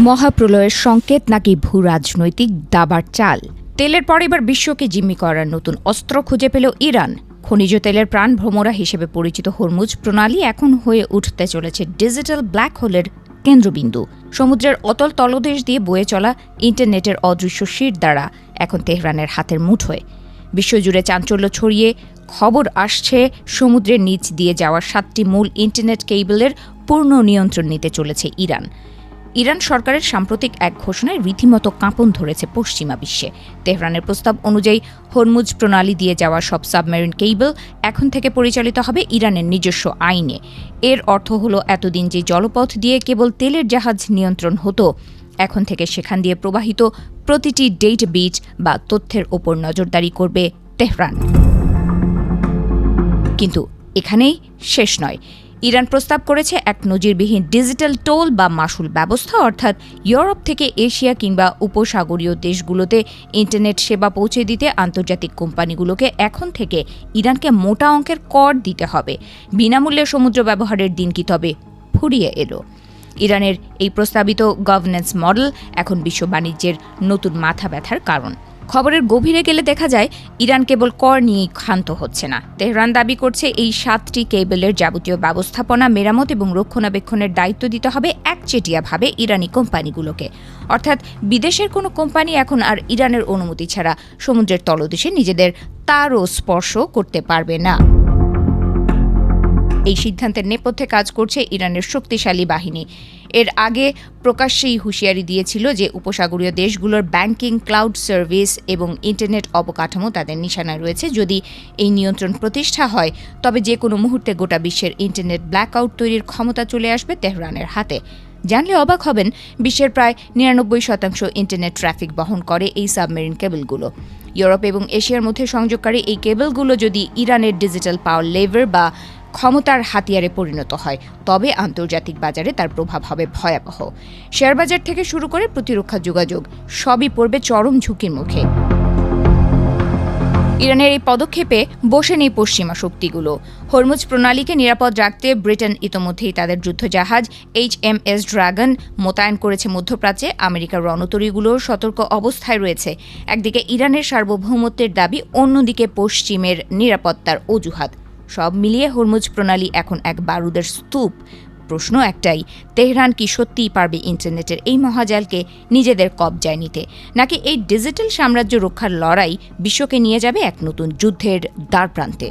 মহাপ্রলয়ের সংকেত নাকি ভূ রাজনৈতিক দাবার চাল? তেলের পর এবার বিশ্বকে জিম্মি করার নতুন অস্ত্র খুঁজে পেল ইরান। খনিজ তেলের প্রাণ ভ্রমরা হিসেবে পরিচিত হরমুজ প্রণালী এখন হয়ে উঠতে চলেছে ডিজিটাল ব্ল্যাক হোলের কেন্দ্রবিন্দু। সমুদ্রের অতল তলদেশ দিয়ে বয়ে চলা ইন্টারনেটের অদৃশ্য শির দ্বারা এখন তেহরানের হাতের মুঠোয়। বিশ্বজুড়ে চাঞ্চল্য ছড়িয়ে খবর আসছে সমুদ্রের নিচ দিয়ে যাওয়া 7টি মূল ইন্টারনেট কেবলের পূর্ণ নিয়ন্ত্রণ নিতে চলেছে ইরান। ইরান সরকারের সাম্প্রতিক এক ঘোষণায় রীতিমতো কাঁপন ধরেছে পশ্চিমা বিশ্বে। তেহরানের প্রস্তাব অনুযায়ী হরমুজ প্রণালী দিয়ে যাওয়া সব সাবমেরিন কেবল এখন থেকে পরিচালিত হবে ইরানের নিজস্ব আইনে। এর অর্থ হলো এতদিন যে জলপথ দিয়ে কেবল তেলের জাহাজ নিয়ন্ত্রণ হতো, এখন থেকে সেখান দিয়ে প্রবাহিত প্রতিটি ডেটা বিট বা তথ্যের ওপর নজরদারি করবে তেহরান। কিন্তু এখানেই শেষ নয়। ইরান প্রস্তাব করেছে এক নজিরবিহীন ডিজিটাল টোল বা মাশুল ব্যবস্থা, অর্থাৎ ইউরোপ থেকে এশিয়া কিংবা উপসাগরীয় দেশগুলোতে ইন্টারনেট সেবা পৌঁছে দিতে আন্তর্জাতিক কোম্পানিগুলোকে এখন থেকে ইরানকে মোটা অঙ্কের কর দিতে হবে। বিনামূল্যে সমুদ্র ব্যবহারের দিন কি তবে ফুরিয়ে এলো? ইরানের এই প্রস্তাবিত গভর্নেন্স মডেল এখন বিশ্ব বাণিজ্যের নতুন মাথা ব্যথার কারণ। খবরের গভীরে গেলে দেখা যায় ইরান কেবল কর নিয়েই ক্ষান্ত হচ্ছে না। তেহরান দাবি করছে এই 7টি কেবলের যাবতীয় ব্যবস্থাপনা, মেরামত এবং রক্ষণাবেক্ষণের দায়িত্ব দিতে হবে একচেটিয়াভাবে ইরানি কোম্পানিগুলোকে। অর্থাৎ বিদেশের কোনো কোম্পানি এখন আর ইরানের অনুমতি ছাড়া সমুদ্রের তলদেশে নিজেদের তারও স্পর্শ করতে পারবে না। এই সিদ্ধান্তের নেপথ্যে কাজ করছে ইরানের শক্তিশালী বাহিনী। এর আগে প্রকাশ্যেই হুঁশিয়ারি দিয়েছিল যে উপসাগরীয় দেশগুলোর ব্যাংকিং, ক্লাউড সার্ভিস এবং ইন্টারনেট অবকাঠামো তাদের নিশানায় রয়েছে। যদি এই নিয়ন্ত্রণ প্রতিষ্ঠা হয়, তবে যে কোনো মুহূর্তে গোটা বিশ্বের ইন্টারনেট ব্ল্যাকআউট তৈরির ক্ষমতা চলে আসবে তেহরানের হাতে। জানলে অবাক হবেন, বিশ্বের প্রায় 99% ইন্টারনেট ট্রাফিক বহন করে এই সাবমেরিন কেবলগুলো। ইউরোপ এবং এশিয়ার মধ্যে সংযোগকারী এই কেবলগুলো যদি ইরানের ডিজিটাল পাওয়ার লেভার বা ক্ষমতার হাতিয়ারে পরিণত হয়, তবে আন্তর্জাতিক বাজারে তার প্রভাব হবে ভয়াবহ। শেয়ারবাজার থেকে শুরু করে প্রতিরক্ষা যোগাযোগ সবই পড়বে চরম ঝুঁকির মুখে। ইরানের এই পদক্ষেপে বসে নেই পশ্চিমা শক্তিগুলো। হরমুজ প্রণালীকে নিরাপদ রাখতে ব্রিটেন ইতোমধ্যেই তাদের যুদ্ধজাহাজ HMS ড্রাগন মোতায়েন করেছে মধ্যপ্রাচ্যে। আমেরিকার রণতরীগুলোর সতর্ক অবস্থায় রয়েছে। একদিকে ইরানের সার্বভৌমত্বের দাবি, অন্যদিকে পশ্চিমের নিরাপত্তার অজুহাত। সব মিলিয়ে হরমুজ প্রণালী এখন এক বারুদের স্তূপ। প্রশ্ন একটাই, তেহরান কি সত্যিই পারবে ইন্টারনেটের এই মহাজালকে নিজেদের কবজায় নিতে, নাকি এই ডিজিটাল সাম্রাজ্য রক্ষার লড়াই বিশ্বকে নিয়ে যাবে এক নতুন যুদ্ধের দ্বারপ্রান্তে?